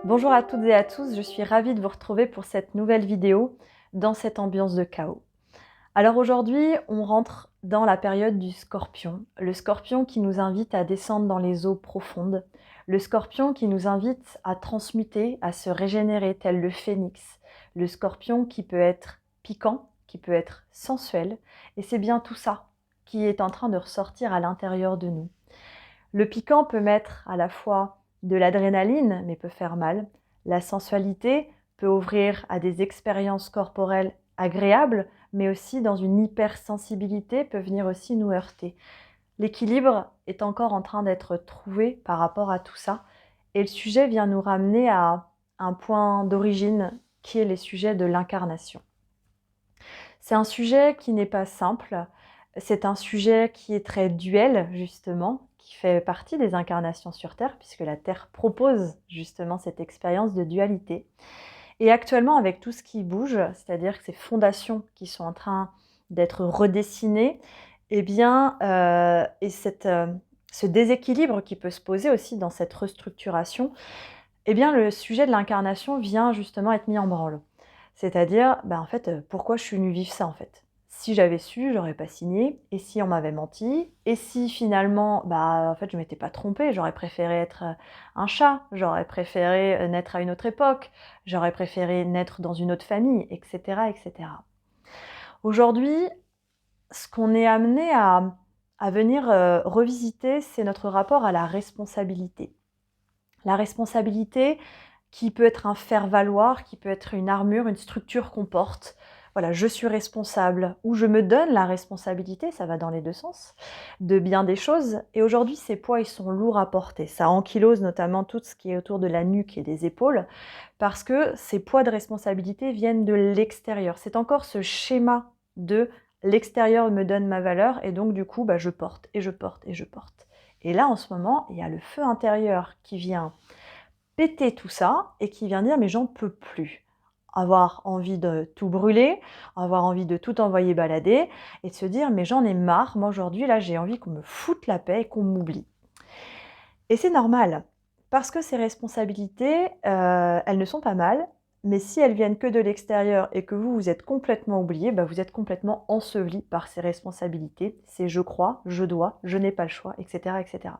Bonjour à toutes et à tous, je suis ravie de vous retrouver pour cette nouvelle vidéo dans cette ambiance de chaos. Alors aujourd'hui, on rentre dans la période du Scorpion, le Scorpion qui nous invite à descendre dans les eaux profondes, le Scorpion qui nous invite à transmuter, à se régénérer tel le phénix, le Scorpion qui peut être piquant, qui peut être sensuel, et c'est bien tout ça qui est en train de ressortir à l'intérieur de nous. Le piquant peut mettre à la fois de l'adrénaline, mais peut faire mal. La sensualité peut ouvrir à des expériences corporelles agréables, mais aussi dans une hypersensibilité peut venir aussi nous heurter. L'équilibre est encore en train d'être trouvé par rapport à tout ça, et le sujet vient nous ramener à un point d'origine qui est les sujets de l'incarnation. C'est un sujet qui n'est pas simple, c'est un sujet qui est très duel justement, qui fait partie des incarnations sur Terre, puisque la Terre propose justement cette expérience de dualité. Et actuellement, avec tout ce qui bouge, c'est-à-dire que ces fondations qui sont en train d'être redessinées, eh bien, ce déséquilibre qui peut se poser aussi dans cette restructuration, eh bien, le sujet de l'incarnation vient justement être mis en branle. C'est-à-dire, en fait, pourquoi je suis venue vivre ça en fait? Si j'avais su, j'aurais pas signé. Et si on m'avait menti? Et si finalement, en fait, je m'étais pas trompée, j'aurais préféré être un chat, j'aurais préféré naître à une autre époque, j'aurais préféré naître dans une autre famille, etc., etc. Aujourd'hui, ce qu'on est amené à venir revisiter, c'est notre rapport à la responsabilité. La responsabilité qui peut être un faire-valoir, qui peut être une armure, une structure qu'on porte. Voilà, je suis responsable, ou je me donne la responsabilité, ça va dans les deux sens, de bien des choses. Et aujourd'hui, ces poids, ils sont lourds à porter. Ça ankylose notamment tout ce qui est autour de la nuque et des épaules, parce que ces poids de responsabilité viennent de l'extérieur. C'est encore ce schéma de l'extérieur me donne ma valeur, et donc du coup, je porte, et je porte, et je porte. Et là, en ce moment, il y a le feu intérieur qui vient péter tout ça et qui vient dire mais j'en peux plus. Avoir envie de tout brûler, avoir envie de tout envoyer balader et de se dire mais j'en ai marre, moi aujourd'hui là j'ai envie qu'on me foute la paix et qu'on m'oublie. Et c'est normal, parce que ces responsabilités, elles ne sont pas mal, mais si elles viennent que de l'extérieur et que vous êtes complètement oublié, vous êtes complètement enseveli par ces responsabilités. C'est je crois, je dois, je n'ai pas le choix, etc., etc.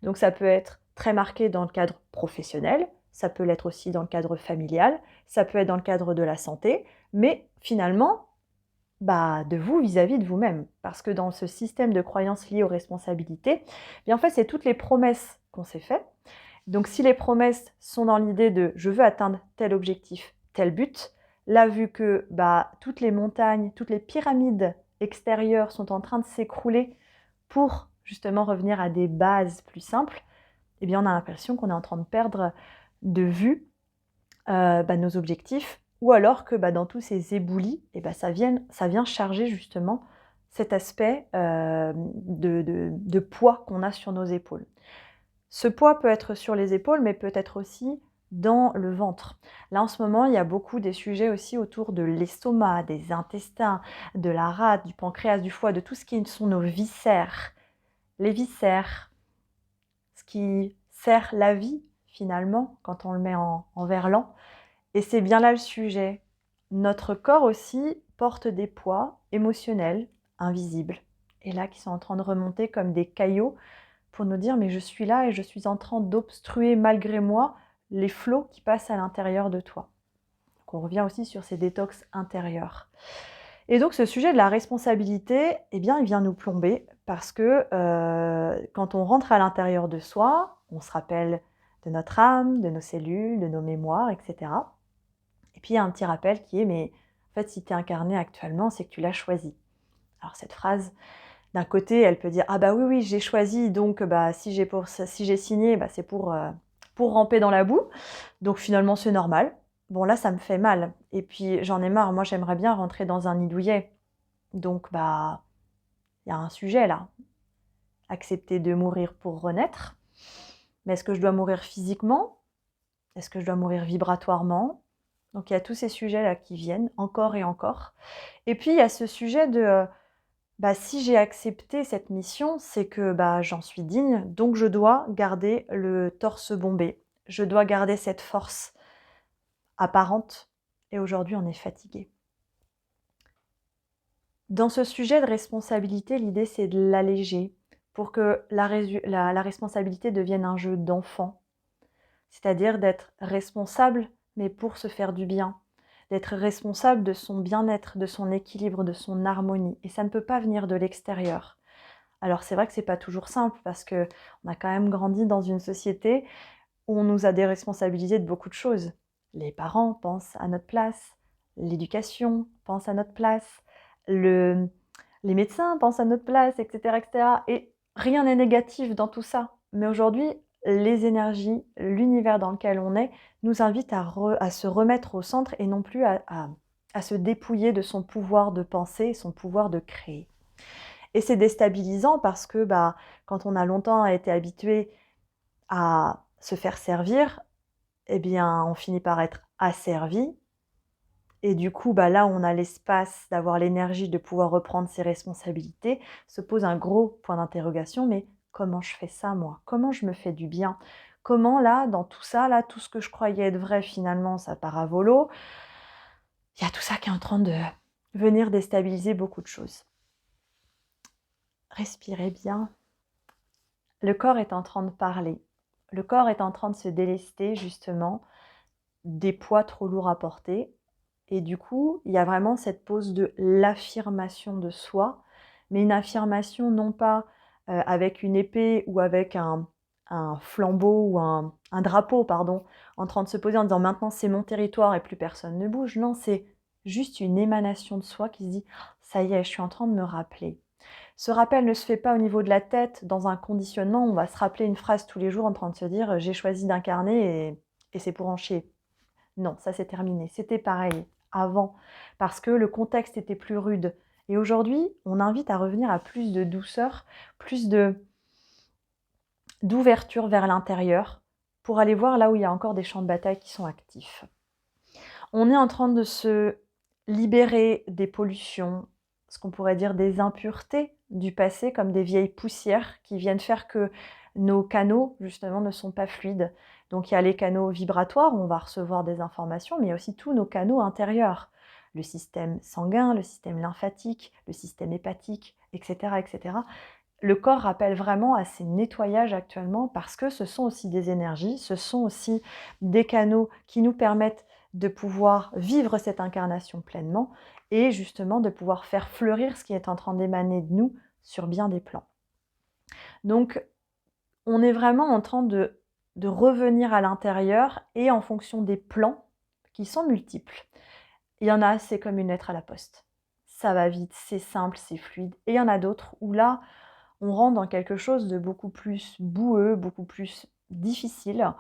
Donc ça peut être très marqué dans le cadre professionnel, ça peut l'être aussi dans le cadre familial, ça peut être dans le cadre de la santé, mais finalement, de vous vis-à-vis de vous-même. Parce que dans ce système de croyances liées aux responsabilités, en fait, c'est toutes les promesses qu'on s'est faites. Donc si les promesses sont dans l'idée de je veux atteindre tel objectif, tel but, là vu que toutes les montagnes, toutes les pyramides extérieures sont en train de s'écrouler pour justement revenir à des bases plus simples, on a l'impression qu'on est en train de perdre de vue nos objectifs, ou alors que dans tous ces éboulis, ça vient charger justement cet aspect de poids qu'on a sur nos épaules. Ce poids peut être sur les épaules, mais peut être aussi dans le ventre. Là, en ce moment, il y a beaucoup des sujets aussi autour de l'estomac, des intestins, de la rate, du pancréas, du foie, de tout ce qui sont nos viscères. Les viscères, ce qui sert la vie, finalement, quand on le met en verlan. Et c'est bien là le sujet. Notre corps aussi porte des poids émotionnels, invisibles, et là qui sont en train de remonter comme des caillots pour nous dire mais je suis là et je suis en train d'obstruer malgré moi les flots qui passent à l'intérieur de toi. Donc on revient aussi sur ces détox intérieurs. Et donc ce sujet de la responsabilité, il vient nous plomber parce que quand on rentre à l'intérieur de soi, on se rappelle de notre âme, de nos cellules, de nos mémoires, etc. Et puis il y a un petit rappel qui est mais en fait si tu es incarné actuellement, c'est que tu l'as choisi. Alors cette phrase, d'un côté, elle peut dire « Ah oui, j'ai choisi, donc si j'ai signé, c'est pour ramper dans la boue. Donc finalement, c'est normal. Bon, là, ça me fait mal. Et puis, j'en ai marre. Moi, j'aimerais bien rentrer dans un nid douillet. Donc, il y a un sujet là. Accepter de mourir pour renaître. Mais est-ce que je dois mourir physiquement? Est-ce que je dois mourir vibratoirement? Donc, il y a tous ces sujets-là qui viennent encore et encore. Et puis, il y a ce sujet de... si j'ai accepté cette mission, c'est que j'en suis digne, donc je dois garder le torse bombé. je dois garder cette force apparente et aujourd'hui on est fatigué. Dans ce sujet de responsabilité, l'idée c'est de l'alléger pour que la responsabilité devienne un jeu d'enfant, c'est-à-dire d'être responsable mais pour se faire du bien, d'être responsable de son bien-être, de son équilibre, de son harmonie et ça ne peut pas venir de l'extérieur. Alors c'est vrai que c'est pas toujours simple parce que on a quand même grandi dans une société où on nous a déresponsabilisés de beaucoup de choses. Les parents pensent à notre place, l'éducation pense à notre place, les médecins pensent à notre place, etc., etc. Et rien n'est négatif dans tout ça. Mais aujourd'hui, les énergies, l'univers dans lequel on est, nous invite à se remettre au centre et non plus à se dépouiller de son pouvoir de penser, son pouvoir de créer. Et c'est déstabilisant parce que quand on a longtemps été habitué à se faire servir, eh bien, on finit par être asservi. Et du coup, là, on a l'espace d'avoir l'énergie de pouvoir reprendre ses responsabilités. Se pose un gros point d'interrogation, mais comment je fais ça, moi? Comment je me fais du bien? Comment, là, dans tout ça, là, tout ce que je croyais être vrai, finalement, ça part à volo. Il y a tout ça qui est en train de venir déstabiliser beaucoup de choses. Respirez bien. Le corps est en train de parler. Le corps est en train de se délester, justement, des poids trop lourds à porter. Et du coup, il y a vraiment cette pose de l'affirmation de soi, mais une affirmation non pas avec une épée ou avec un flambeau ou un drapeau, pardon, en train de se poser en disant maintenant c'est mon territoire et plus personne ne bouge. Non, c'est juste une émanation de soi qui se dit ça y est, je suis en train de me rappeler. Ce rappel ne se fait pas au niveau de la tête, dans un conditionnement, on va se rappeler une phrase tous les jours en train de se dire j'ai choisi d'incarner et c'est pour en chier. Non, ça c'est terminé. C'était pareil avant, parce que le contexte était plus rude. Et aujourd'hui, on invite à revenir à plus de douceur, plus d'ouverture vers l'intérieur, pour aller voir là où il y a encore des champs de bataille qui sont actifs. On est en train de se libérer des pollutions, ce qu'on pourrait dire des impuretés du passé, comme des vieilles poussières qui viennent faire que nos canaux, justement, ne sont pas fluides. Donc il y a les canaux vibratoires où on va recevoir des informations, mais il y a aussi tous nos canaux intérieurs. Le système sanguin, le système lymphatique, le système hépatique, etc., etc. Le corps rappelle vraiment à ces nettoyages actuellement parce que ce sont aussi des énergies, ce sont aussi des canaux qui nous permettent de pouvoir vivre cette incarnation pleinement et justement de pouvoir faire fleurir ce qui est en train d'émaner de nous sur bien des plans. Donc, on est vraiment en train de revenir à l'intérieur et en fonction des plans qui sont multiples. Il y en a, c'est comme une lettre à la poste. Ça va vite, c'est simple, c'est fluide. Et il y en a d'autres où là, on rentre dans quelque chose de beaucoup plus boueux, beaucoup plus difficile.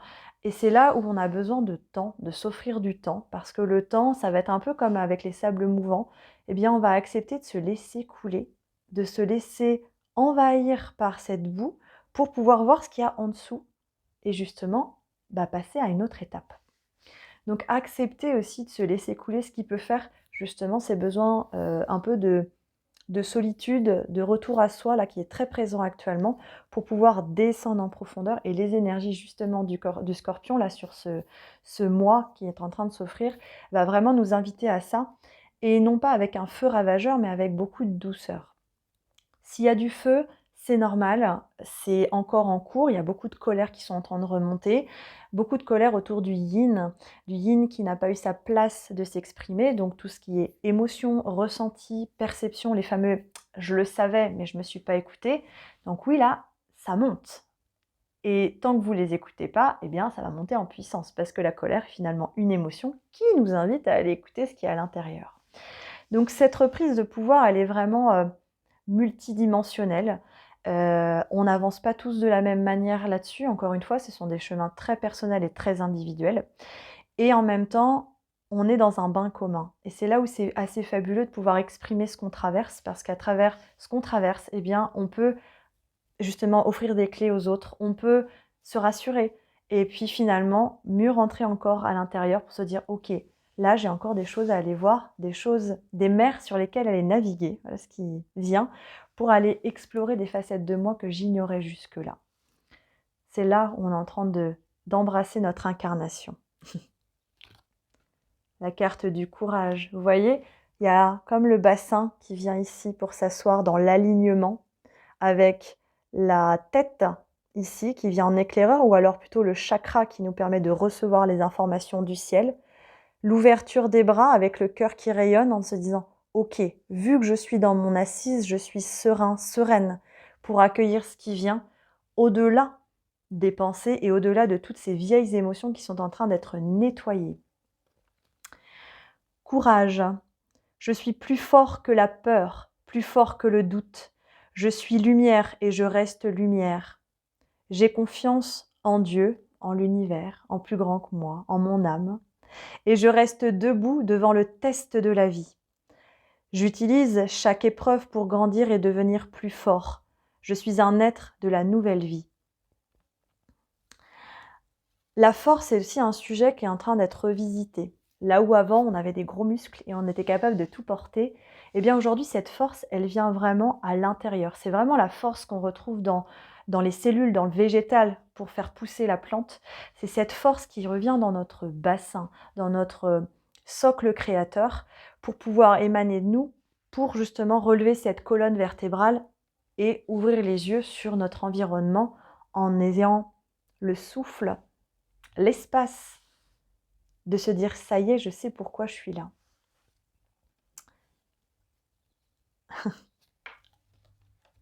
Et c'est là où on a besoin de temps, de s'offrir du temps, parce que le temps, ça va être un peu comme avec les sables mouvants. Eh bien, on va accepter de se laisser couler, de se laisser envahir par cette boue pour pouvoir voir ce qu'il y a en dessous et justement passer à une autre étape. Donc, accepter aussi de se laisser couler, ce qui peut faire justement ces besoins un peu de solitude, de retour à soi, là, qui est très présent actuellement, pour pouvoir descendre en profondeur. Et les énergies, justement, du scorpion, là, sur ce mois qui est en train de s'offrir, va vraiment nous inviter à ça. Et non pas avec un feu ravageur, mais avec beaucoup de douceur. S'il y a du feu, c'est normal, c'est encore en cours, il y a beaucoup de colères qui sont en train de remonter, beaucoup de colère autour du yin qui n'a pas eu sa place de s'exprimer, donc tout ce qui est émotion, ressenti, perception, les fameux « je le savais mais je ne me suis pas écouté », donc oui là, ça monte. Et tant que vous ne les écoutez pas, eh bien ça va monter en puissance, parce que la colère est finalement une émotion qui nous invite à aller écouter ce qui est à l'intérieur. Donc cette reprise de pouvoir, elle est vraiment multidimensionnelle. On n'avance pas tous de la même manière là-dessus. Encore une fois, ce sont des chemins très personnels et très individuels. Et en même temps, on est dans un bain commun. Et c'est là où c'est assez fabuleux de pouvoir exprimer ce qu'on traverse, parce qu'à travers ce qu'on traverse, eh bien, on peut justement offrir des clés aux autres, on peut se rassurer. Et puis finalement, mieux rentrer encore à l'intérieur pour se dire « Ok, là, j'ai encore des choses à aller voir, des mers sur lesquelles aller naviguer, voilà ce qui vient, pour aller explorer des facettes de moi que j'ignorais jusque-là. » C'est là où on est en train de d'embrasser notre incarnation. La carte du courage, vous voyez, il y a comme le bassin qui vient ici pour s'asseoir dans l'alignement avec la tête ici qui vient en éclaireur, ou alors plutôt le chakra qui nous permet de recevoir les informations du ciel. L'ouverture des bras avec le cœur qui rayonne en se disant « Ok, vu que je suis dans mon assise, je suis serein, sereine pour accueillir ce qui vient au-delà des pensées et au-delà de toutes ces vieilles émotions qui sont en train d'être nettoyées. » Courage. Je suis plus fort que la peur, plus fort que le doute. Je suis lumière et je reste lumière. J'ai confiance en Dieu, en l'univers, en plus grand que moi, en mon âme. Et je reste debout devant le test de la vie. J'utilise chaque épreuve pour grandir et devenir plus fort. Je suis un être de la nouvelle vie. La force est aussi un sujet qui est en train d'être revisité. Là où avant on avait des gros muscles et on était capable de tout porter, eh bien aujourd'hui cette force, elle vient vraiment à l'intérieur. C'est vraiment la force qu'on retrouve dans les cellules, dans le végétal pour faire pousser la plante. C'est cette force qui revient dans notre bassin, dans notre socle créateur pour pouvoir émaner de nous, pour justement relever cette colonne vertébrale et ouvrir les yeux sur notre environnement en ayant le souffle, l'espace de se dire « ça y est, je sais pourquoi je suis là ».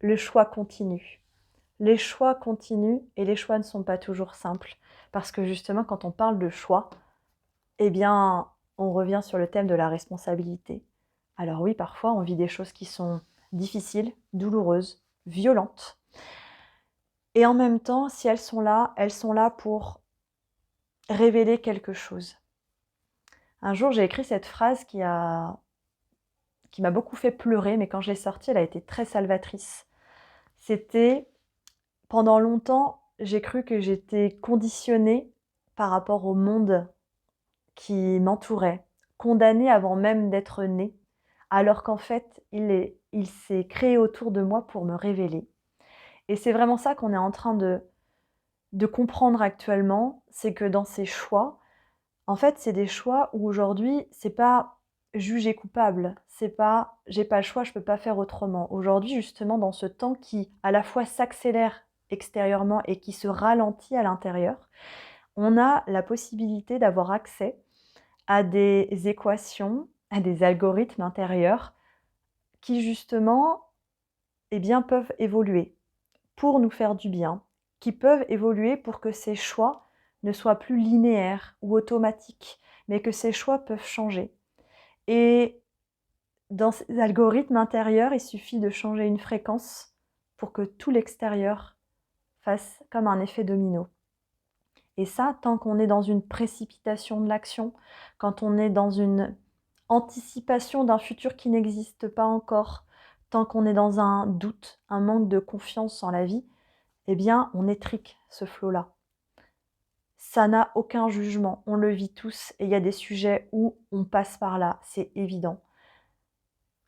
Le choix continue. Les choix continuent et les choix ne sont pas toujours simples. Parce que justement, quand on parle de choix, eh bien, on revient sur le thème de la responsabilité. Alors oui, parfois, on vit des choses qui sont difficiles, douloureuses, violentes. Et en même temps, si elles sont là pour révéler quelque chose. Un jour, j'ai écrit cette phrase qui m'a beaucoup fait pleurer, mais quand je l'ai sortie, elle a été très salvatrice. C'était, pendant longtemps, j'ai cru que j'étais conditionnée par rapport au monde qui m'entourait, condamnée avant même d'être née, alors qu'en fait, il s'est créé autour de moi pour me révéler. Et c'est vraiment ça qu'on est en train de comprendre actuellement, c'est que dans ces choix, en fait, c'est des choix où aujourd'hui, c'est pas jugé coupable, c'est pas j'ai pas le choix, je peux pas faire autrement. Aujourd'hui, justement, dans ce temps qui à la fois s'accélère extérieurement et qui se ralentit à l'intérieur, on a la possibilité d'avoir accès à des équations, à des algorithmes intérieurs qui justement, eh bien, peuvent évoluer pour nous faire du bien, qui peuvent évoluer pour que ces choix ne soient plus linéaires ou automatiques, mais que ces choix peuvent changer. Et dans ces algorithmes intérieurs, il suffit de changer une fréquence pour que tout l'extérieur fasse comme un effet domino. Et ça, tant qu'on est dans une précipitation de l'action, quand on est dans une anticipation d'un futur qui n'existe pas encore, tant qu'on est dans un doute, un manque de confiance en la vie, eh bien, on étrique ce flot-là. Ça n'a aucun jugement, on le vit tous et il y a des sujets où on passe par là, c'est évident.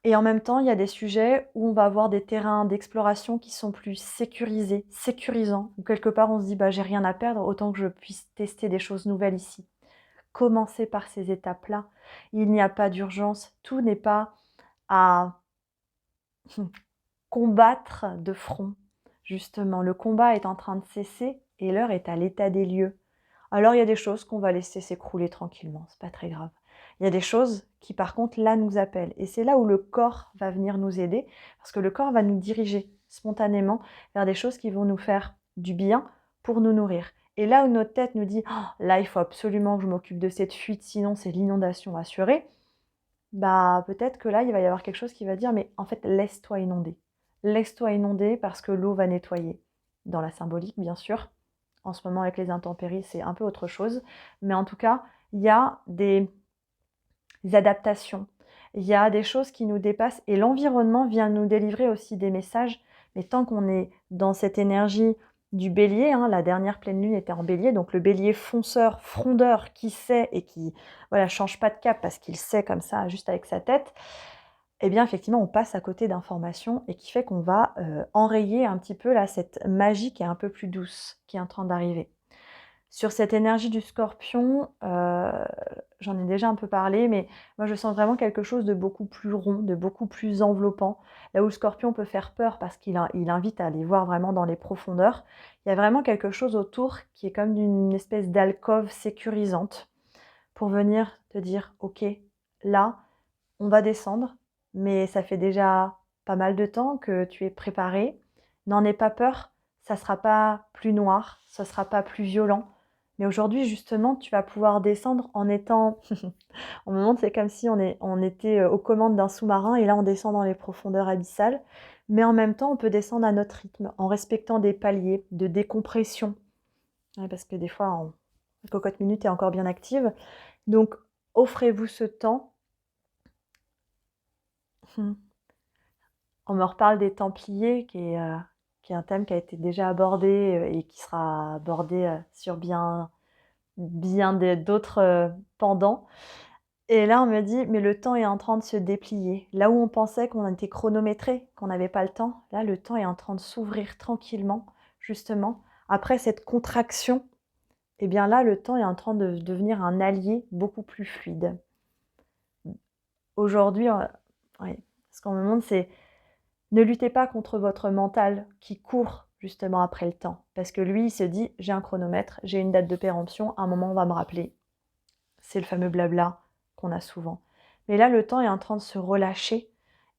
Et en même temps, il y a des sujets où on va avoir des terrains d'exploration qui sont plus sécurisés, sécurisants, où quelque part on se dit bah, j'ai rien à perdre, autant que je puisse tester des choses nouvelles ici. Commencer par ces étapes-là. Il n'y a pas d'urgence, tout n'est pas à combattre de front. Justement, le combat est en train de cesser et l'heure est à l'état des lieux. Alors il y a des choses qu'on va laisser s'écrouler tranquillement, c'est pas très grave. Il y a des choses qui par contre là nous appellent et c'est là où le corps va venir nous aider parce que le corps va nous diriger spontanément vers des choses qui vont nous faire du bien pour nous nourrir. Et là où notre tête nous dit oh, là il faut absolument que je m'occupe de cette fuite sinon c'est l'inondation assurée, bah peut-être que là il va y avoir quelque chose qui va dire mais en fait laisse-toi inonder. Laisse-toi inonder parce que l'eau va nettoyer. Dans la symbolique bien sûr. En ce moment, avec les intempéries, c'est un peu autre chose. Mais en tout cas, il y a des adaptations. Il y a des choses qui nous dépassent. Et l'environnement vient nous délivrer aussi des messages. Mais tant qu'on est dans cette énergie du bélier, la dernière pleine lune était en bélier, donc le bélier fonceur, frondeur, qui sait et qui change pas de cap parce qu'il sait comme ça, juste avec sa tête, eh bien effectivement on passe à côté d'informations et qui fait qu'on va enrayer un petit peu là, cette magie qui est un peu plus douce, qui est en train d'arriver. Sur cette énergie du Scorpion, j'en ai déjà un peu parlé, mais moi je sens vraiment quelque chose de beaucoup plus rond, de beaucoup plus enveloppant. Là où le Scorpion peut faire peur parce qu'il invite à aller voir vraiment dans les profondeurs, il y a vraiment quelque chose autour qui est comme une espèce d'alcôve sécurisante pour venir te dire: «OK, là, on va descendre, mais ça fait déjà pas mal de temps que tu es préparé. N'en aie pas peur, ça sera pas plus noir, ça sera pas plus violent. Mais aujourd'hui, justement, tu vas pouvoir descendre en étant au moment, c'est comme si on était, aux commandes d'un sous-marin et là, on descend dans les profondeurs abyssales. Mais en même temps, on peut descendre à notre rythme, en respectant des paliers de décompression. Ouais, parce que des fois, la cocotte minute est encore bien active. Donc, offrez-vous ce temps. On me reparle des Templiers, qui est un thème qui a été déjà abordé et qui sera abordé sur bien d'autres pendants. Et là, on me dit, mais le temps est en train de se déplier. Là où on pensait qu'on était chronométré, qu'on n'avait pas le temps, là, le temps est en train de s'ouvrir tranquillement, justement. Après cette contraction, eh bien là, le temps est en train de devenir un allié beaucoup plus fluide. Aujourd'hui, ouais, ce qu'on me demande, c'est ne luttez pas contre votre mental qui court justement après le temps. Parce que lui, il se dit, j'ai un chronomètre, j'ai une date de péremption, à un moment, on va me rappeler. C'est le fameux blabla qu'on a souvent. Mais là, le temps est en train de se relâcher.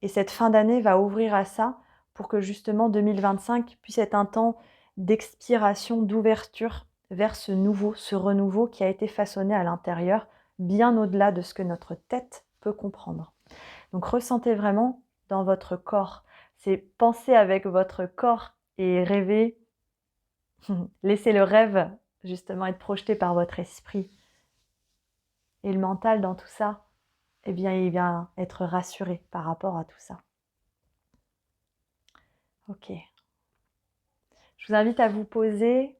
Et cette fin d'année va ouvrir à ça pour que justement 2025 puisse être un temps d'expiration, d'ouverture vers ce renouveau qui a été façonné à l'intérieur, bien au-delà de ce que notre tête peut comprendre. Donc ressentez vraiment dans votre corps. C'est penser avec votre corps et rêver. Laissez le rêve justement être projeté par votre esprit. Et le mental dans tout ça, eh bien, il vient être rassuré par rapport à tout ça. Ok. Je vous invite à vous poser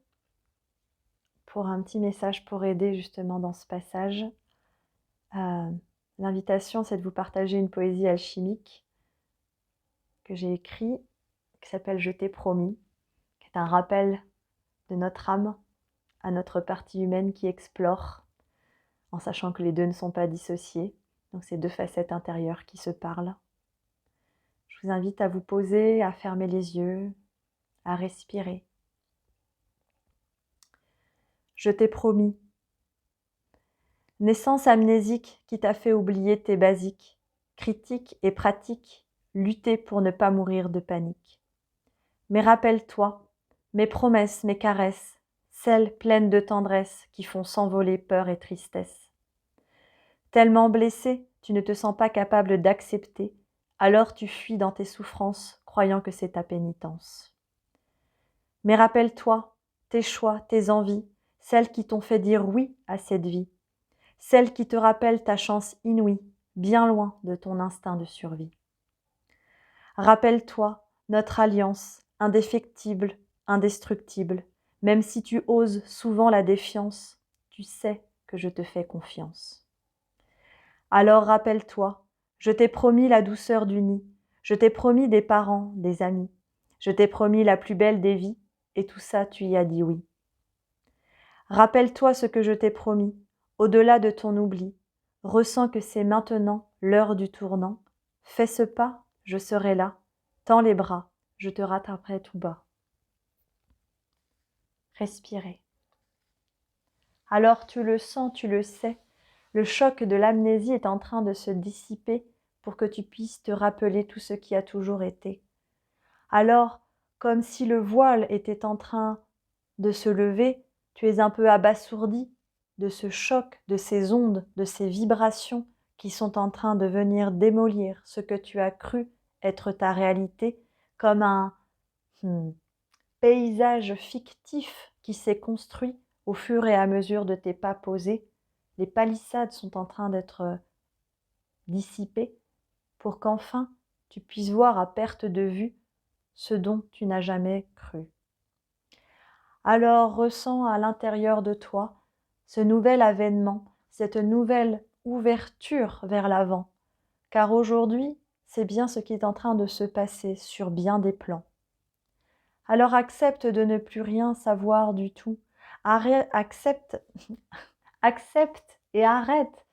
pour un petit message pour aider justement dans ce passage. L'invitation, c'est de vous partager une poésie alchimique que j'ai écrite, qui s'appelle Je t'ai promis, qui est un rappel de notre âme à notre partie humaine qui explore, en sachant que les deux ne sont pas dissociés. Donc c'est deux facettes intérieures qui se parlent. Je vous invite à vous poser, à fermer les yeux, à respirer. Je t'ai promis. Naissance amnésique qui t'a fait oublier tes basiques, critiques et pratiques, lutter pour ne pas mourir de panique. Mais rappelle-toi, mes promesses, mes caresses, celles pleines de tendresse qui font s'envoler peur et tristesse. Tellement blessé, tu ne te sens pas capable d'accepter, alors tu fuis dans tes souffrances, croyant que c'est ta pénitence. Mais rappelle-toi, tes choix, tes envies, celles qui t'ont fait dire oui à cette vie, celles qui te rappellent ta chance inouïe, bien loin de ton instinct de survie. Rappelle-toi notre alliance, indéfectible, indestructible, même si tu oses souvent la défiance, tu sais que je te fais confiance. Alors rappelle-toi, je t'ai promis la douceur du nid, je t'ai promis des parents, des amis, je t'ai promis la plus belle des vies, et tout ça tu y as dit oui. Rappelle-toi ce que je t'ai promis, au-delà de ton oubli, ressens que c'est maintenant l'heure du tournant, fais ce pas, je serai là, tends les bras, je te rattraperai tout bas. Respirez. Alors tu le sens, tu le sais, le choc de l'amnésie est en train de se dissiper pour que tu puisses te rappeler tout ce qui a toujours été. Alors, comme si le voile était en train de se lever, tu es un peu abasourdi de ce choc, de ces ondes, de ces vibrations qui sont en train de venir démolir ce que tu as cru être ta réalité, comme un paysage fictif qui s'est construit au fur et à mesure de tes pas posés. Les palissades sont en train d'être dissipées pour qu'enfin tu puisses voir à perte de vue ce dont tu n'as jamais cru. Alors ressens à l'intérieur de toi ce nouvel avènement, cette nouvelle ouverture vers l'avant, car aujourd'hui, c'est bien ce qui est en train de se passer sur bien des plans. Alors accepte de ne plus rien savoir du tout, Accepte, accepte et arrête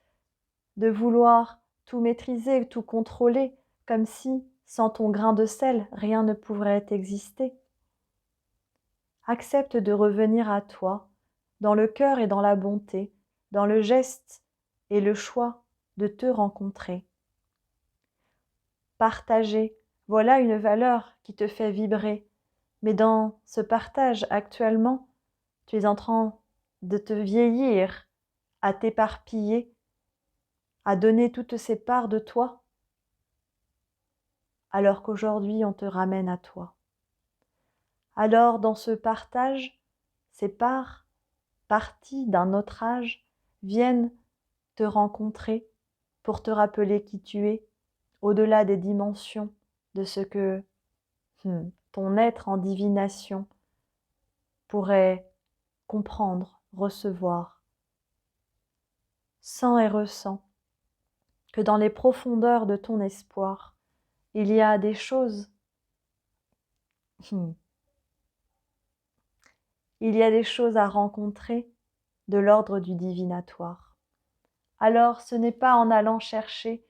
de vouloir tout maîtriser, tout contrôler, comme si, sans ton grain de sel, rien ne pourrait exister. Accepte de revenir à toi, dans le cœur et dans la bonté, dans le geste et le choix de te rencontrer. Partager, voilà une valeur qui te fait vibrer, mais dans ce partage actuellement, tu es en train de te vieillir, à t'éparpiller, à donner toutes ces parts de toi, alors qu'aujourd'hui on te ramène à toi. Alors dans ce partage, ces parts, parties d'un autre âge, viennent te rencontrer pour te rappeler qui tu es, au-delà des dimensions de ce que ton être en divination pourrait comprendre, recevoir. Sens et ressens que dans les profondeurs de ton espoir, il y a des choses, il y a des choses à rencontrer de l'ordre du divinatoire. Alors ce n'est pas en allant chercher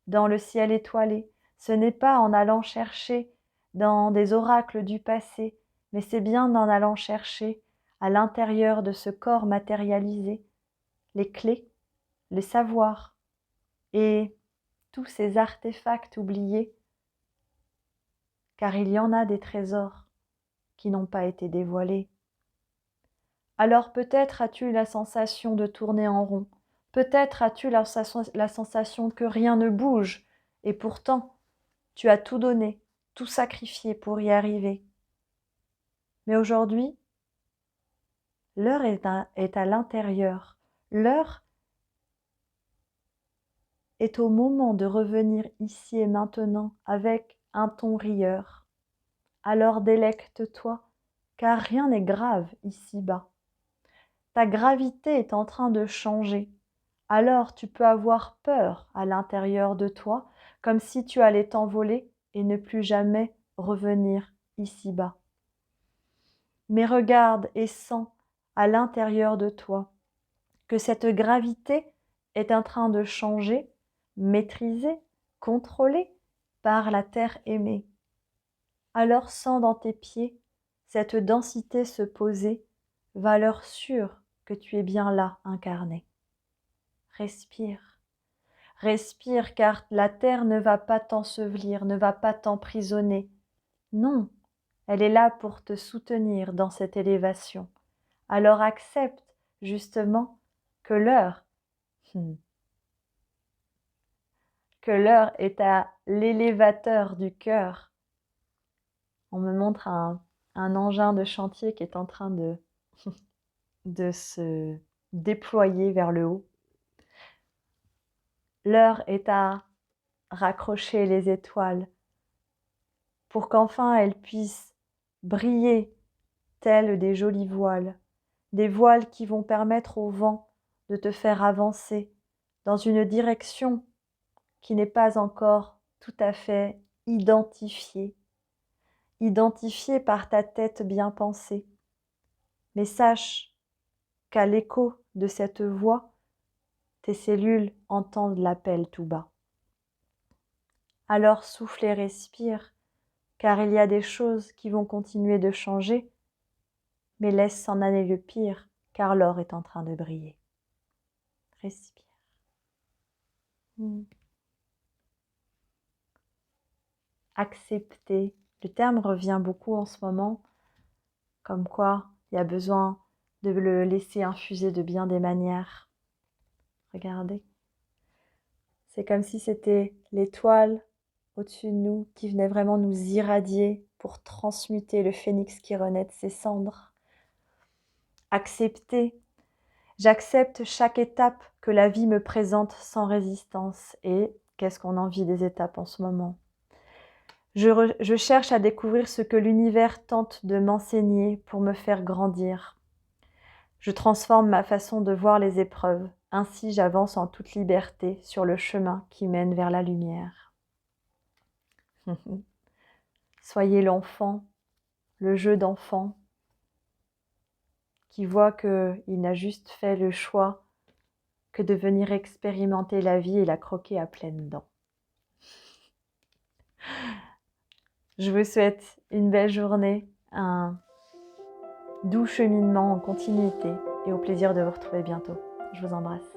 dans le ciel étoilé, ce n'est pas en allant chercher dans des oracles du passé, mais c'est bien en allant chercher à l'intérieur de ce corps matérialisé les clés, les savoirs et tous ces artefacts oubliés, car il y en a des trésors qui n'ont pas été dévoilés. Alors peut-être as-tu la sensation de tourner en rond, peut-être as-tu la sensation que rien ne bouge, et pourtant tu as tout donné, tout sacrifié pour y arriver. Mais aujourd'hui, l'heure est à l'intérieur, l'heure est au moment de revenir ici et maintenant avec un ton rieur. Alors délecte-toi, car rien n'est grave ici-bas. Ta gravité est en train de changer. Alors tu peux avoir peur à l'intérieur de toi, comme si tu allais t'envoler et ne plus jamais revenir ici-bas. Mais regarde et sens à l'intérieur de toi que cette gravité est en train de changer, maîtrisée, contrôlée par la terre aimée. Alors sens dans tes pieds cette densité se poser, valeur sûre que tu es bien là incarné. Respire, respire car la terre ne va pas t'ensevelir, ne va pas t'emprisonner. Non, elle est là pour te soutenir dans cette élévation. Alors accepte justement que l'heure est à l'élévateur du cœur. On me montre un engin de chantier qui est en train de se déployer vers le haut. L'heure est à raccrocher les étoiles pour qu'enfin elles puissent briller telles des jolies voiles, des voiles qui vont permettre au vent de te faire avancer dans une direction qui n'est pas encore tout à fait identifiée par ta tête bien pensée. Mais sache qu'à l'écho de cette voix, tes cellules entendent l'appel tout bas. Alors souffle et respire, car il y a des choses qui vont continuer de changer, mais laisse s'en aller le pire, car l'or est en train de briller. Respire. Accepter. Le terme revient beaucoup en ce moment, comme quoi il y a besoin de le laisser infuser de bien des manières. Regardez. C'est comme si c'était l'étoile au-dessus de nous qui venait vraiment nous irradier pour transmuter le phénix qui renaît de ses cendres. Accepter. J'accepte chaque étape que la vie me présente sans résistance. Et qu'est-ce qu'on envie des étapes en ce moment? Je cherche à découvrir ce que l'univers tente de m'enseigner pour me faire grandir. Je transforme ma façon de voir les épreuves. Ainsi, j'avance en toute liberté sur le chemin qui mène vers la lumière. Soyez l'enfant, le jeu d'enfant qui voit qu'il n'a juste fait le choix que de venir expérimenter la vie et la croquer à pleines dents. Je vous souhaite une belle journée, un doux cheminement en continuité et au plaisir de vous retrouver bientôt. Je vous embrasse.